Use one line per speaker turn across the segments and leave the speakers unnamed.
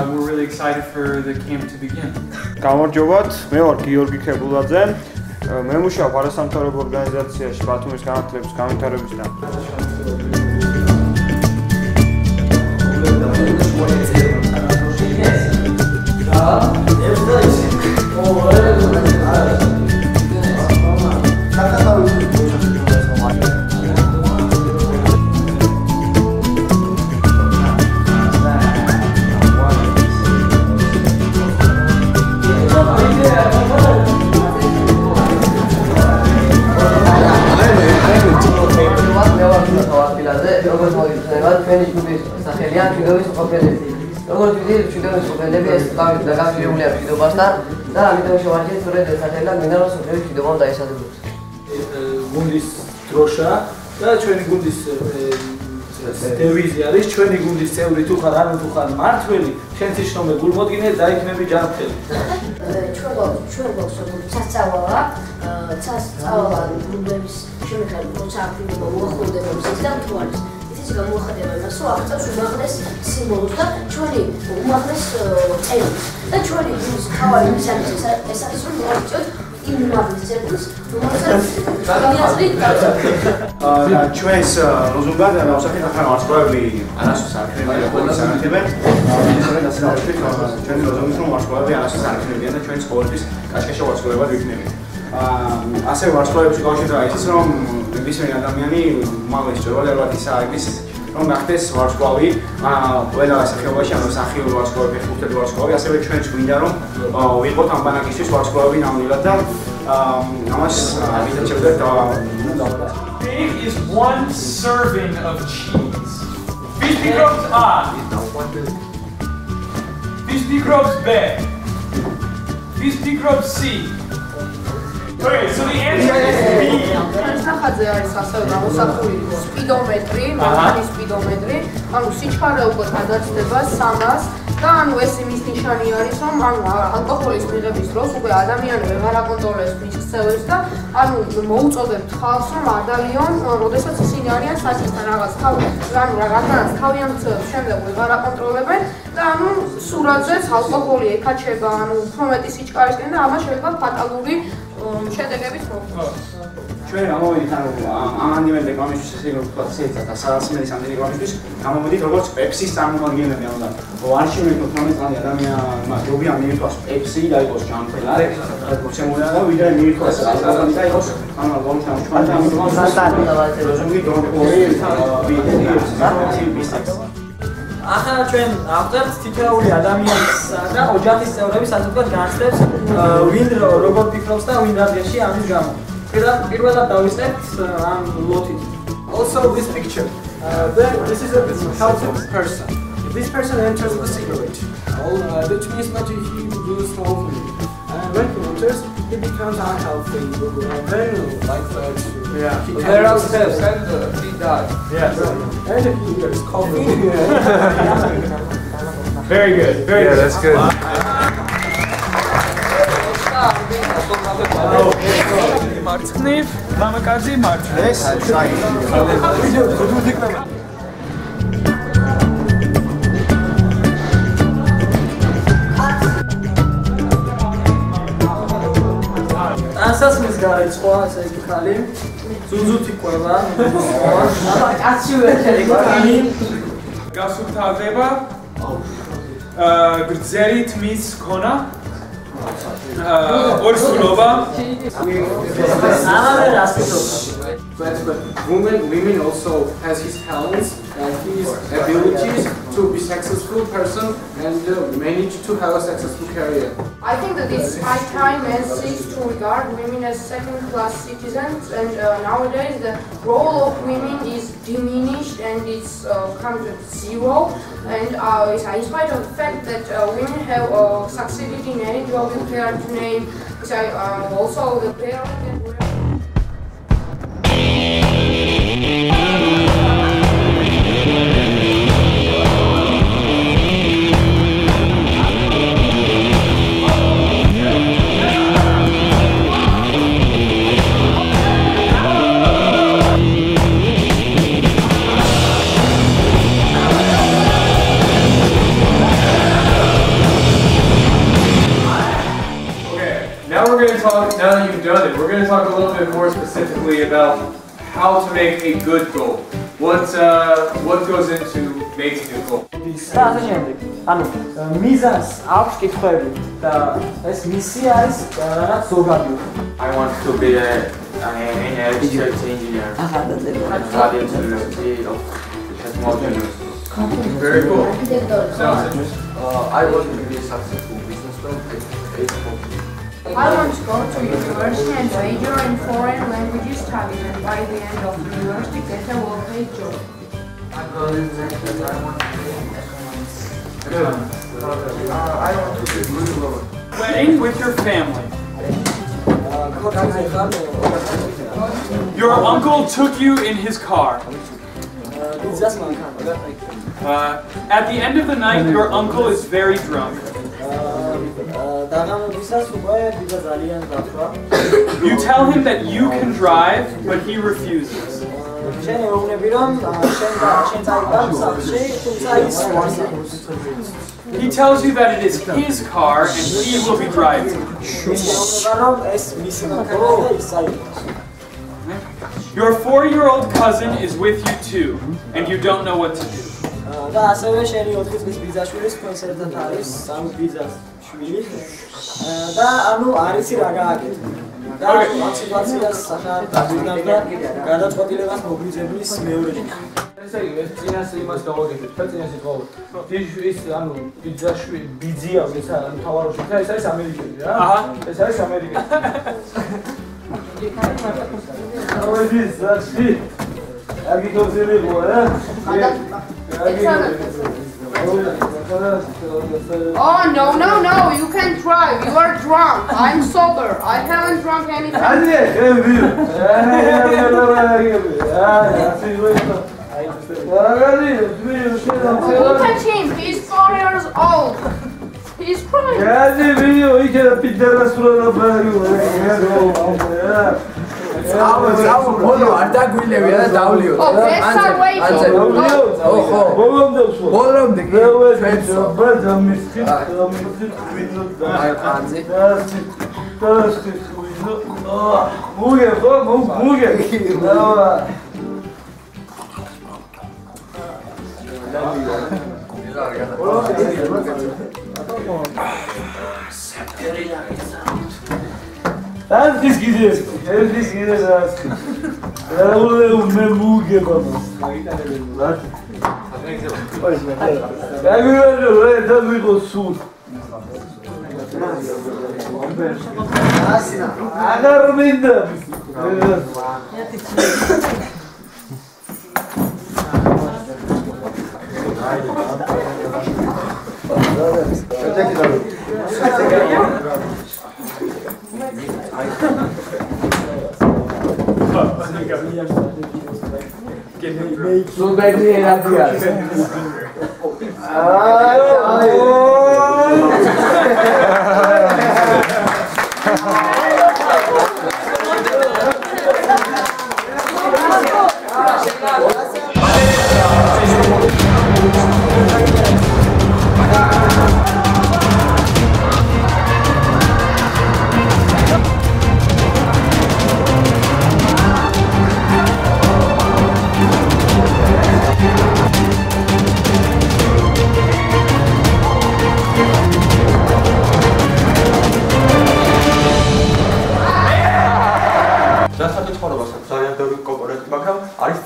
we're really excited for the camp to begin.
გამარჯობათ, მე ვარ გიორგი ქებულაძე. მე მუშაობ არასამთავრობო ორგანიზაციაში ბათუმის განათლების განვითარებისთან.
როგორც ვიდით, ჩვენს სოფლები ეს თავით დაგასრულებულია მშვიდობასთან და ამიტომ შევარჩიეთ სწორედ ეს სახელა მინდა რომ სოფლები მშვიდობამ დაესაძლებოს.
გუნდის დროშა და ჩვენი გუნდის დევიზი არის ჩვენი გუნდის წევრი თუ ხარ ან თუ ხარ მართველი, შენ ციშრომე გულმოდგინე და იქნები ჯანმრთელი.
ჩვენ გვაქვს სასწავლა გუნდების შემოქმედება როცა აქტივობა უახლოვდება მის დამთავრებას. გამოხდება იმას, რომ აღწევს უმაღლეს სიმბოლოს და ჩვენი უმაღლეს წერილს და ჩვენი გუნდის თავარი მისამის ეს არის რომ მოვიწევთ იმ უმაღლეს წერილს, რომელსაც
ჩვენს ლოზუნგად მოსახით ახლა ვარსკვლავები არასდროს არ ხდება პოლის ანათებენ. ამიტომ ასე დავიწყეთ ჩვენი ლოზუნგის რომ ვარსკვლავები არასდროს არ ხდებიან და ჩვენს ყოველთვის კაშკაშა ვარსკვლავებად ვიქნებით. ასე ვარსკვლავებში გავშეძრა ის რომ ნებისმიერი ადამიანი უმაღლეს ჭრელი ალბათ ისაა ის რომ გახდეს ვარსკვლავი ყველა სახეობაში ანუ სახიური ვარსკვლავი, ფეხბურთელი ვარსკვლავი, ასევე ჩვენც გვინდა რომ ვიყოთ ამ ბანაკისთვის ვარსკვლავი ნამდვილად და ამას ვიტაცებდეთ და
Big is 1 serving of cheese. Ვის ფიქრობს A? Ვის ფიქრობს B? Ვის ფიქრობს C? Okay, so the answer is B.
სახაძე არის ასევე გამოსახული სპიდომეტრი, მანქანის სპიდომეტრი, ანუ სიჩქარე უკვე გადაცდება 300 და ანუ ეს იმის ნიშანი არის, რომ ანუ ალკოჰოლის მიღების დროს უკვე ადამიანი ვეღარ აკონტროლებს მის ქსელებს და ანუ მოუწოდებთ ხალხს, რომ არ დალიონ, როდესაც ისინი არიან სასისთან რაღაც ანუ რაღაცნაირად თავიანთ ქსელებს შემდეგ ვეღარ აკონტროლებენ და ანუ სურათზეც ალკოჰოლი ეკაჩება, ანუ უფრო მეტი სიჩქარისკენ და ამას შეიძლება ფატალური შედეგებით მოხდეს.
ჩვენ გამოვიდით ანუ ამანიმენ რეკლამისთვის ესე რომ ვთქვათ შეიძლება და სარასმელის ამ რეკლამისთვის გამოვიდით როგორც პეპსის წარმომადგენლები ანუ და არჩევით 18 წლიანი ადამიანმა ჯობია მიირთვას პეპსი და იყოს ჯანმრთელი და მოცემული და ვიდრე მიირთვას ალკოჰოლი და იყოს ანუ ალბომთან ჩვენ და ამიტომ ლოზუნგი დონკორი
ახლა ჩვენ ავწერთ თითოეული ადამიანის და ოჯახის წევრების ასე ვთქვათ განცდებს ვინ როგორ ფიქრობს და ვინ რადგენში ამის გამო. პირველად დავიწყებთ ამ ლოთით. Also this picture. This is a healthy person. If this person enters the cigarette, which means that he do smoking. And when he enters, he becomes unhealthy. Then like that. Yeah. There are steps and he dies.
Yes.
And he gets coffee.
Very good. Very good.
That's good.
მარცხნივ, მამაკაცი მარცხნივ.
ეს შაი.
ასასმის გარეცხვა, ესე იგი ხალი. ზუზუთი ყובה.
კაცი ვერტელი კანი.
გასუფთავდება. გრძელი თმის ქონა. ორსულობა.
Women also has his talents and his abilities to be successful person and manage to have a successful career.
I think that it's high time men cease to regard women as second-class citizens, and nowadays the role of women is diminished and it's come to zero. And in spite of the fact that women have succeeded in any job you care to name, also the parent and
now that you've done it, we're going to talk a little bit more specifically about how to make a good goal. What goes into making a goal?
I want to be an research engineer.
Very cool. Sounds interesting.
I want to be a successful businessman.
I want to go to university and major in foreign languages studies and by the end of the university get a well-paid job.
I want to be good lawyer.
Wedding with your family. Your uncle took you in his car. At the end of the night, your uncle is very drunk. You tell him that you can drive, but he refuses. He tells you that it is his car and he will be driving. Your 4-year-old cousin is with you too, and you don't know what to do.
Oh no, you can't drive, you are drunk. I'm sober, I haven't drunk anything. Look at him, he's 4 years old. He's crying.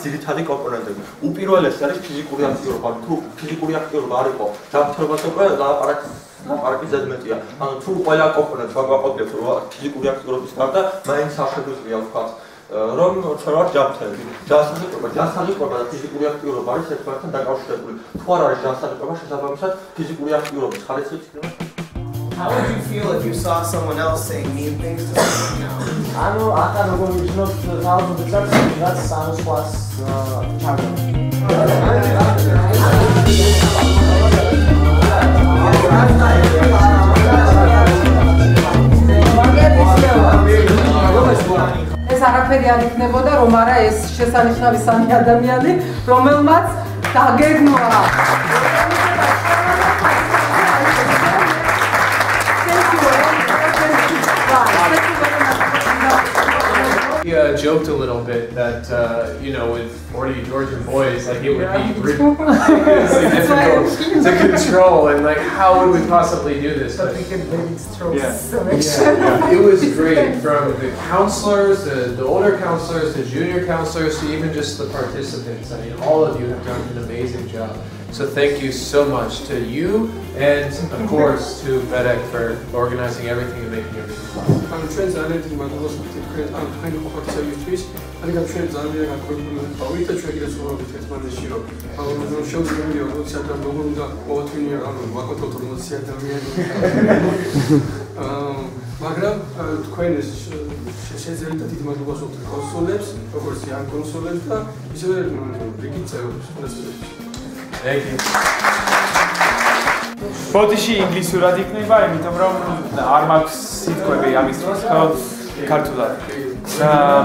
ძირითადი კომპონენტები. უპირველესი არის ფიზიკური აქტიურობა. თუ ფიზიკური აქტიურობა არ იყო, ჯანმრთელობაზე ლაპარაკი ზედმეტია. ანუ თუ ყველა კომპონენტს ვაგვაყოფილებთ, რომ ფიზიკური აქტიურობის გარდა მაინც აღშეგუძლია ვთქვათ, რომ ჩვენ ვართ ჯანმრთელები. ჯანსაღლიყობა და ფიზიკური აქტიურობა არის ერთმანეთთან დაკავშირებული. თუ არ არის ჯანსაღლიყობა, შესაბამისად ფიზიკური აქტიურობის ხარისხი იქნება.
How would you feel if you saw someone else saying mean things to someone else?
ანუ ახლა როგორ ვიჩნოთ თავზეც რაც სამსხვას ჩაგდა. ეს არაფერი არ იქნებოდა, რომ არა ეს შესანიშნავი სამი ადამიანი, რომელმაც დაგეგმვა. Thank you very much.
joked a little bit that, with 40 Georgian boys, like, it would be ridiculously difficult to control, and like, how would we possibly do this? But it was great, from the counselors, the older counselors, the junior counselors, to even just the participants. I mean, all of you have done an amazing job. So thank you so much to you, and of course to Bedek for organizing everything and making everything possible.
მაგრამ თქვენ შეძლებთ დიდ მადლობას უთხრით კონსულებს, როგორც იან კონსულებს და ისევე რიგით წევრებს.
Thank you.
ბოდიში ინგლისურად იქნება, იმიტომ რომ არ მაქვს სიტყვები ამისთვის ქართულად.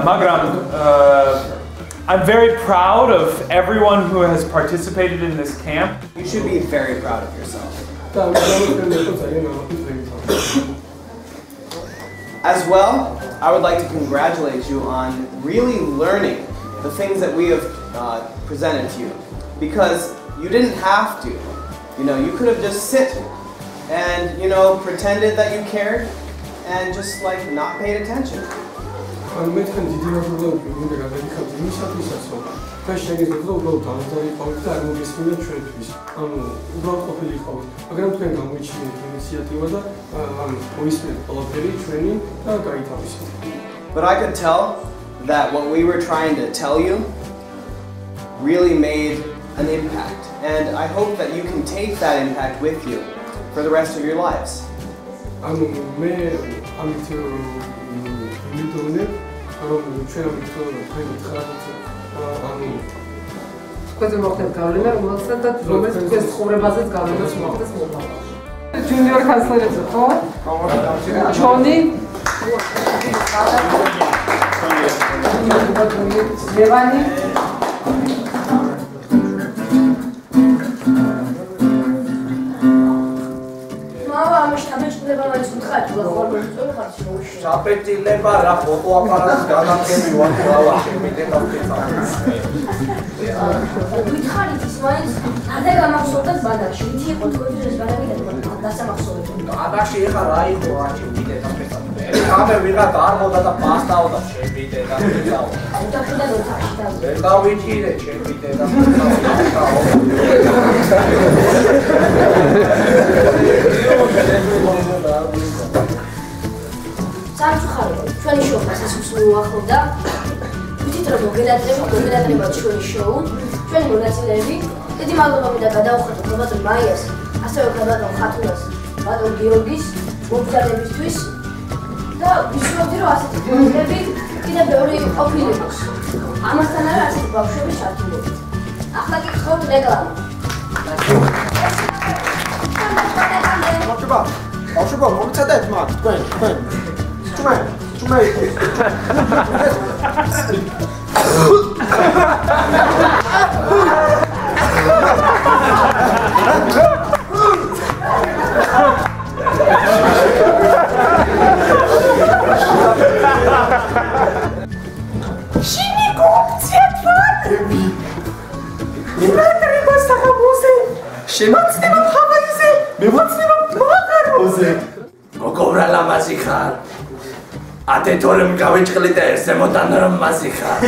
მაგრამ I'm very proud of everyone who has participated in this camp.
You should be very proud of yourself. As well, I would like to congratulate you on really learning the things that we have presented to you, because you didn't have to. You could have just sit and, pretended that you cared and just like not paid attention. But I could tell that what we were trying to tell you really made an impact, and I hope that you can take that impact with you for the rest of your lives.
Junior counselor, Johnny. Levani.
Sapettileba ra fotoaparatის განათლები ვარ შემიტენა
ვითხარით ის მაინც ადრე გამახსოვდათ ბანაკში ვითი იყო თქვენთვის ბანაკი დასამახსოვრებელი
ბანაკში ეხა რა იყო აჩი ვიტენა კამე ვიღაც არ მოდა და პასტაოდა შემიტენა
ოთახიდან ოთახში და
დავიჭირე შემიტენა
სამწუხაროდ ჩვენი შოუ დასასრულს მოახლოვდა. ვიცით რომ მოგენატრებათ ჩვენი შოუ, ჩვენი მონაწილეები. დიდი მადლობა მინდა გადავხატოთ ბატონ მაიას, ასევე ბატონ ხათუნას, ბატონ გიორგის მომხდარებისთვის და ვიშოვდი რომ ასეთი პროექტები კიდევ ბევრი ყოფილიყოს. ამასთანავე ასეთი ბავშვები ჩართულობით. ახლა კი გთხოვთ რეკლამა.
ბავშვებო, მომწადეთ მათ, თქვენ.
შემაცდება ხავაიზე, მევაცდება მაგაროზე.
მოგობრა ლამაზი ხარ. ათე თორე მგავიჭყლი და ესე მოდან რომ მასი ხარ.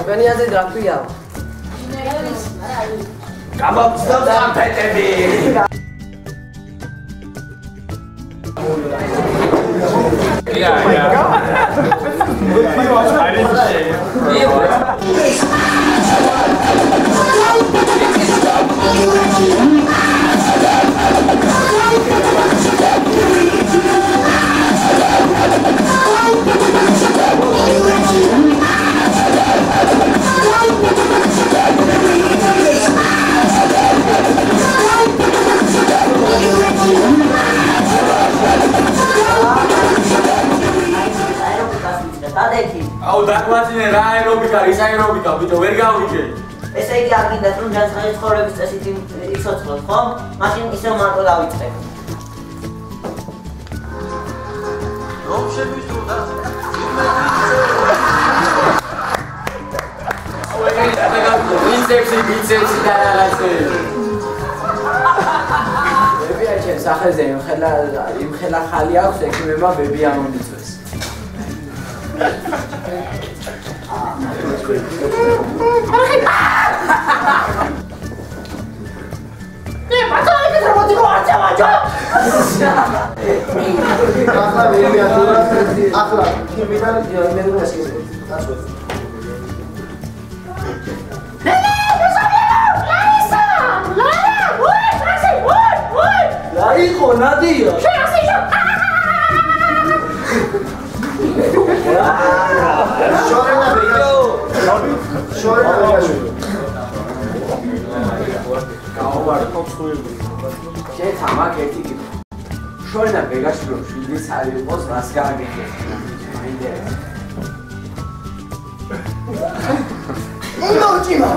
ჩვენი აზრით რა ქვია?
გამოგცდობ სამფეთები.
Yeah. I didn't
აუ დაგვაძინე რა აერობიკა, ის აერობიკა, ბიჭო, ვერ გავიგე.
ესე იგი არ გინდათ რომ ჯანსაღი ცხოვრების წესით იცოცხლოთ, ხო? მაშინ ისევ მარტო დავიწყებ.
ბიცეპსი და რაღაცები. ბებია ჩემ სახელზე იმხელა ხალი აქვს ექიმებმა ბები ამომიწვეს.
ახლა თიმიდან მე გასკეს.
Ларико, Надия! შეეცამა კეთი კითხვა. შორენა ბეგაში რომ შვიდის არ იყოს, რას გააგებია? მაინტერესებს.
ნოჭიმა!